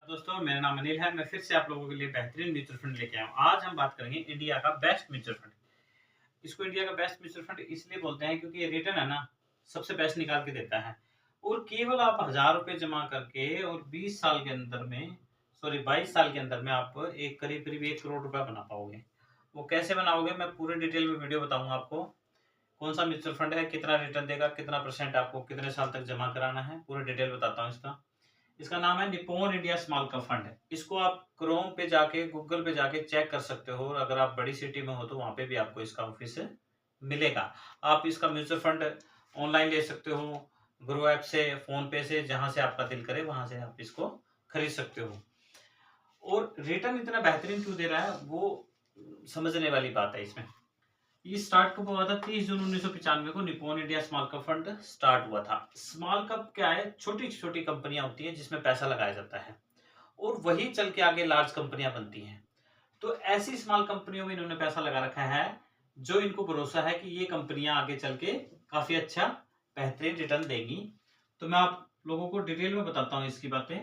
दोस्तों, मेरा नाम अनिल है। मैं फिर से आप लोगों के लिए बेहतरीन म्यूचुअल फंड लेके आया हूँ। आज हम बात करेंगे इंडिया का बेस्ट म्यूचुअल फंड। इसको इंडिया का बेस्ट म्यूचुअल फंड इसलिए बोलते हैं क्योंकि ये रिटर्न है ना, सबसे बेस्ट निकाल के देता है। और केवल आप 1000 रुपये जमा करके और 20 साल के अंदर में, सॉरी 22 साल के अंदर में आप एक करीब करीब 1 करोड़ रुपया बना पाओगे। वो कैसे बनाओगे, मैं पूरे डिटेल में वीडियो बताऊंगा आपको। कौन सा म्यूचुअल फंड है, कितना रिटर्न देगा, कितना परसेंट आपको कितने साल तक जमा कराना है, पूरे डिटेल बताता हूँ इसका। इसका नाम है Nippon India small cap fund. इसको आप क्रोम पे जाके, गूगल पे जाके चेक कर सकते हो, और अगर आप बड़ी सिटी में हो तो वहां पे भी आपको इसका ऑफिस मिलेगा। आप इसका म्यूचुअल फंड ऑनलाइन ले सकते हो, ग्रो ऐप से, फोन पे से, जहां से आपका दिल करे वहां से आप इसको खरीद सकते हो। और रिटर्न इतना बेहतरीन क्यों दे रहा है वो समझने वाली बात है इसमें। ये स्टार्ट कब हुआ था? 30 जून 1995 को Nippon India small cap fund start हुआ था। स्मॉल कैप क्या है? छोटी छोटी कंपनियां होती हैं जिसमें पैसा लगाया जाता है, और वही चल के आगे लार्ज कंपनियां बनती हैं। तो ऐसी स्मॉल कंपनियों में इन्होंने पैसा लगा रखा है जो इनको भरोसा है कि ये कंपनियां आगे चल के काफी अच्छा बेहतरीन रिटर्न देंगी। तो मैं आप लोगों को डिटेल में बताता हूँ इसकी बातें।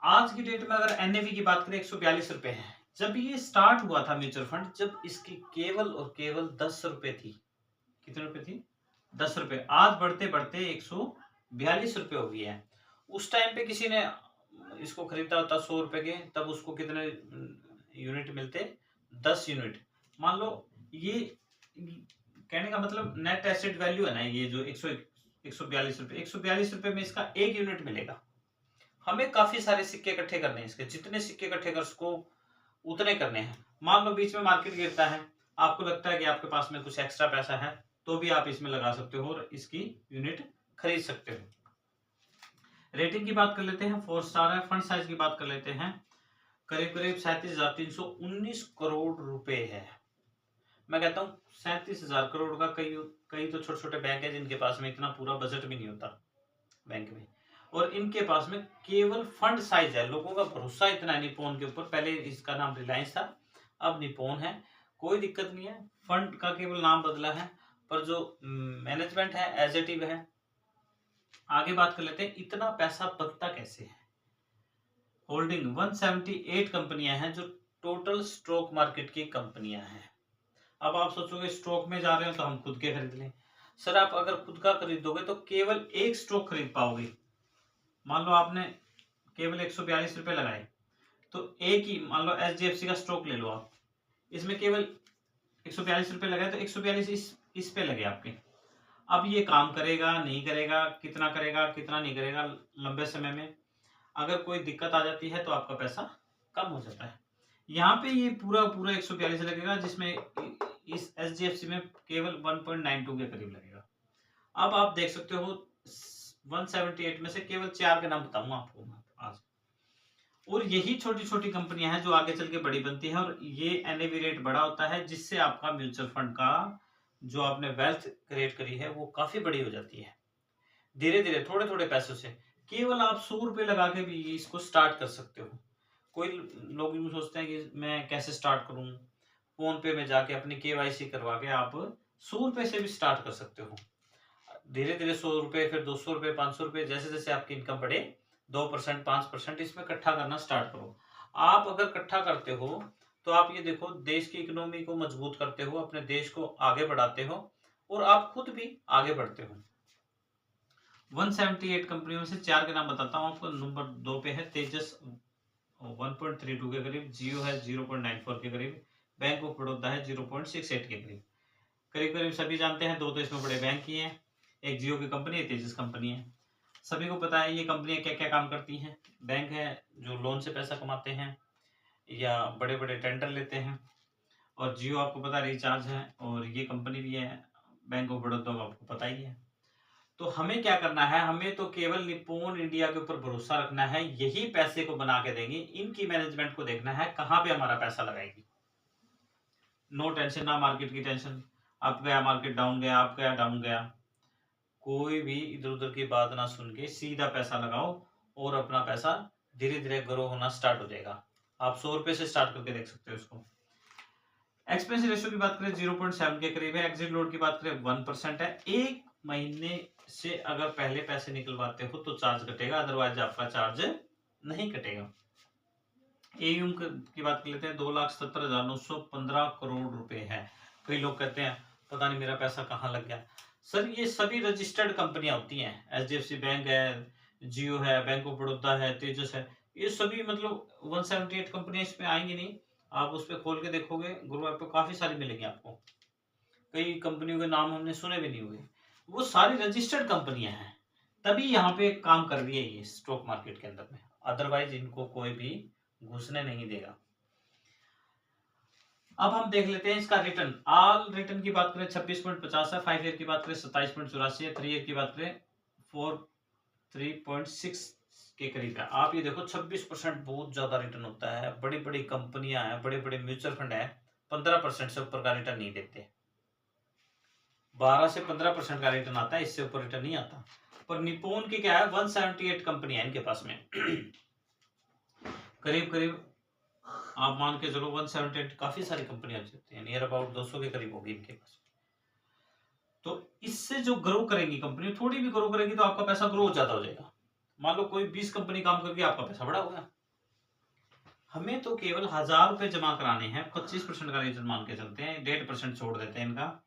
आज की डेट में अगर एनएवी की बात करें, 142 रुपए है। जब ये स्टार्ट हुआ था म्यूचुअल फंड, जब इसकी केवल और केवल 10 रुपए थी। कितने रुपए थी? 10 रुपए। आज बढ़ते बढ़ते 142 रुपए हो गई है। उस टाइम पे किसी ने इसको खरीदा होता 100 रुपए के, तब उसको कितने यूनिट मिलते? 10 यूनिट। मान लो ये, कहने का मतलब नेट एसेट वैल्यू है ना, ये जो 142 रुपए, 142 रुपए में इसका 1 यूनिट मिलेगा। हमें काफी सारे सिक्के इकट्ठे करने हैं, इसके जितने सिक्के इकट्ठे कर सको उतने करने हैं। मान लो बीच में मार्केट गिरता है, आपको लगता है कि आपके पास में कुछ एक्स्ट्रा पैसा है, तो भी आप इसमें लगा सकते हो और इसकी यूनिट खरीद सकते हो। रेटिंग की बात कर लेते हैं, 4 स्टार है। फंड साइज की बात कर लेते हैं, करीब करीब 37,319 करोड़ रुपए है। मैं कहता हूँ 37,000 करोड़ का। कई कई तो छोटे छोटे बैंक है जिनके पास में इतना पूरा बजट भी नहीं होता बैंक में, और इनके पास में केवल फंड साइज है। लोगों का भरोसा इतना है निप्पॉन के ऊपर। पहले इसका नाम रिलायंस था, अब निप्पॉन है। कोई दिक्कत नहीं है, फंड का केवल नाम बदला है, पर जो मैनेजमेंट है एज इट इज है। आगे बात कर लेते हैं, इतना पैसा बनता कैसे है। होल्डिंग 178 कंपनियां हैं जो टोटल स्टॉक मार्केट की कंपनियां हैं। अब आप सोचोगे स्टॉक में जा रहे हो तो हम खुद के खरीद लें। सर, आप अगर खुद का खरीदोगे तो केवल एक स्टॉक खरीद पाओगे। मान लो आपने केवल 142 रुपए लगाए, तो एक ही, मान लो HDFC का स्टॉक ले लो आप, इसमें केवल 142 रुपए लगाए, तो 142 इस पे लगे आपके। अब ये काम करेगा नहीं करेगा, कितना कितना नहीं करेगा, लंबे समय में अगर कोई दिक्कत आ जाती है तो आपका पैसा कम हो जाता है। यहाँ पे ये पूरा पूरा 142 लगेगा, जिसमें इस HDFC में केवल 1.92 के करीब लगेगा। अब आप देख सकते हो 178 में से केवल 4 के नाम बताऊंगा आपको आज। और यही छोटी छोटी कंपनियां हैं जो आगे चल के बड़ी बनती हैं, और ये एनएवी रेट बड़ा होता है, जिससे आपका म्यूचुअल फंड का जो आपने वेल्थ क्रिएट करी है वो काफी बड़ी हो जाती है। धीरे धीरे थोड़े थोड़े पैसों से, केवल आप 100 रुपए लगा के भी इसको स्टार्ट कर सकते हो। कोई लोग यूं सोचते हैं कि मैं कैसे स्टार्ट करूं, फोन पे में जाके अपनी KYC करवा के आप 100 रुपए से भी स्टार्ट कर सकते हो। धीरे धीरे 100 रुपए, फिर 200 रुपए, 500 रुपए, जैसे जैसे आपकी इनकम बढ़े 2%, 5% इसमें इकट्ठा करना स्टार्ट करो। आप अगर इकट्ठा करते हो तो आप ये देखो, देश की इकोनॉमी को मजबूत करते हो, अपने देश को आगे बढ़ाते हो, और आप खुद भी आगे बढ़ते हो। 178 कंपनियों में से 4 के नाम बताता हूँ आपको। नंबर 2 पे है तेजस, 1.32 के करीब। जियो है 0.94 के करीब। बैंक ऑफ बड़ौदा है 0.68 के करीब। करीब करीब सभी जानते हैं, दो तो इसमें बड़े बैंक ही हैं, एक जियो की कंपनी है, तेजस कंपनी है। सभी को पता है ये कंपनियां क्या क्या काम करती हैं। बैंक है जो लोन से पैसा कमाते हैं या बड़े बड़े टेंडर लेते हैं, और जियो आपको पता है रिचार्ज है, और ये कंपनी भी है बैंक ऑफ बड़ौदा का, आपको पता ही है। तो हमें क्या करना है, हमें तो केवल निप्पॉन इंडिया के ऊपर भरोसा रखना है, यही पैसे को बना के देंगे। इनकी मैनेजमेंट को देखना है कहाँ पे हमारा पैसा लगाएगी। नो टेंशन, ना मार्केट की टेंशन। अप गया मार्केट, डाउन गया, अप गया डाउन गया, कोई भी इधर उधर की बात ना सुन के सीधा पैसा लगाओ, और अपना पैसा धीरे धीरे ग्रो होना स्टार्ट हो जाएगा। आप 100 रुपए से स्टार्ट करके देख सकते हो इसको। एक्सपेंस रेशियो की बात करें 0.7 के करीब है। एग्जिट लोड की बात करें 1% है। एक महीने से अगर पहले पैसे निकलवाते हो तो चार्ज कटेगा, अदरवाइज आपका चार्ज नहीं कटेगा। एयूम की बात कर लेते हैं, 2,70,915 करोड़ रुपए है। कई लोग कहते हैं पता नहीं मेरा पैसा कहाँ लग गया। सर ये सभी रजिस्टर्ड कंपनियां होती हैं, एचडीएफसी बैंक है, जियो है, बैंक ऑफ बड़ौदा है, तेजस है, ये सभी मतलब 178 कंपनियां इसमें आएंगी नहीं। आप उस पर खोल के देखोगे ग्रुप ऐप पे काफी सारी मिलेंगी आपको। कई कंपनियों के नाम हमने सुने भी नहीं हुए, वो सारी रजिस्टर्ड कंपनियां हैं, तभी यहाँ पे काम कर रही है ये स्टॉक मार्केट के अंदर में, अदरवाइज इनको कोई भी घुसने नहीं देगा। अब हम देख लेते हैं इसका रिटर्न। ऑल रिटर्न की बात करें 26.50 है, 5 ईयर की बात करें 27.84 है, 3 ईयर की बात करें 3.6 के करीब है। आप ये देखो 26% बहुत ज्यादा रिटर्न होता है। बड़ी बड़ी कंपनियां हैं, बड़े बड़े म्यूचुअल फंड है 15% से ऊपर का रिटर्न नहीं देते। 12 से 15% का रिटर्न आता है, इससे ऊपर रिटर्न नहीं आता। पर निप्पॉन की क्या है, 178 कंपनी है इनके पास में करीब करीब आप मान के चलो 178 काफी सारी कंपनियां हो सकती हैं, नियर अबाउट 200 के करीब होगी इनके पास। तो इससे जो ग्रो करेंगी कंपनी, थोड़ी भी ग्रो करेगी तो आपका पैसा ग्रो ज्यादा हो जाएगा। मान लो कोई 20 कंपनी काम करके आपका पैसा बड़ा हो गया। हमें तो केवल 1,000 रुपए जमा कराने हैं, 25% का रिटर्न मान के चलते हैं, 1.5% छोड़ देते हैं इनका।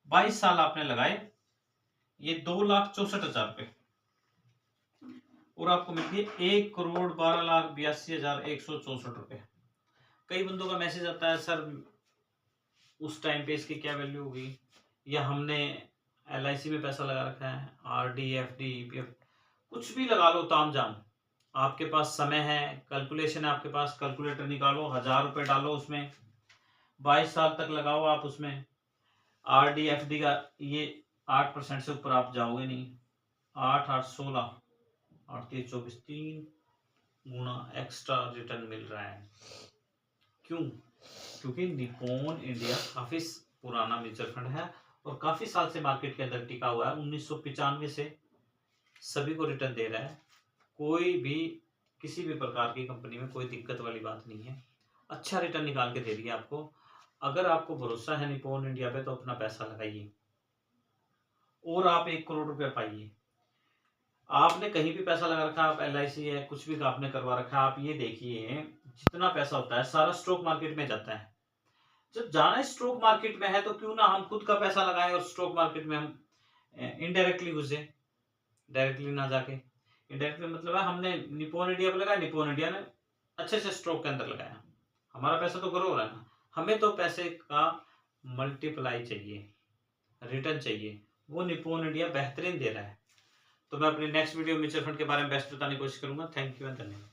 22 साल आपने लगाए, ये 2,64,000 रुपए, और आपको मिलती है 1,12,82,164 रुपए। कई बंदों का मैसेज आता है सर उस टाइम पे इसकी क्या वैल्यू होगी, या हमने LIC में पैसा लगा रखा है, RD FD EPF कुछ भी लगा लो तामझाम, आपके पास समय है, कैलकुलेशन है आपके पास, कैलकुलेटर निकालो, 1,000 रुपए डालो उसमें, 22 साल तक लगाओ आप उसमें। RD FD का ये 8% से ऊपर आप जाओगे नहीं। 8 8 16 8 3 24 3 गुना एक्स्ट्रा रिटर्न मिल रहा है। क्यों? क्योंकि निप्पॉन इंडिया काफी पुराना म्यूचुअल फंड है और काफी साल से मार्केट के अंदर टिका हुआ है। 1995 से सभी को रिटर्न दे रहा है। कोई भी किसी भी प्रकार की कंपनी में कोई दिक्कत वाली बात नहीं है, अच्छा रिटर्न निकाल के दे रही है आपको। अगर आपको भरोसा है निप्पॉन इंडिया पे तो अपना पैसा लगाइए और आप 1 करोड़ रुपए पाइए। आपने कहीं भी पैसा लगा रखा, आप LIC है कुछ भी आपने करवा रखा, आप ये देखिए जितना पैसा होता है सारा स्टॉक मार्केट में जाता है। जब जाना स्टॉक मार्केट में है तो क्यों ना हम खुद का पैसा लगाएं और स्टॉक मार्केट में हम इनडायरेक्टली घुसे, डायरेक्टली ना जाके। इनडायरेक्टली मतलब है हमने निप्पॉन इंडिया पे लगाया, निप्पॉन इंडिया ने अच्छे से स्टॉक के अंदर लगाया, हमारा पैसा तो ग्रो हो रहा है ना। हमें तो पैसे का मल्टीप्लाई चाहिए, रिटर्न चाहिए, वो निप्पॉन इंडिया बेहतरीन दे रहा है। तो मैं अपने नेक्स्ट वीडियो म्यूचुअल फंड के बारे में बेस्ट बताने की कोशिश करूंगा। थैंक यू एंड धन्यवाद।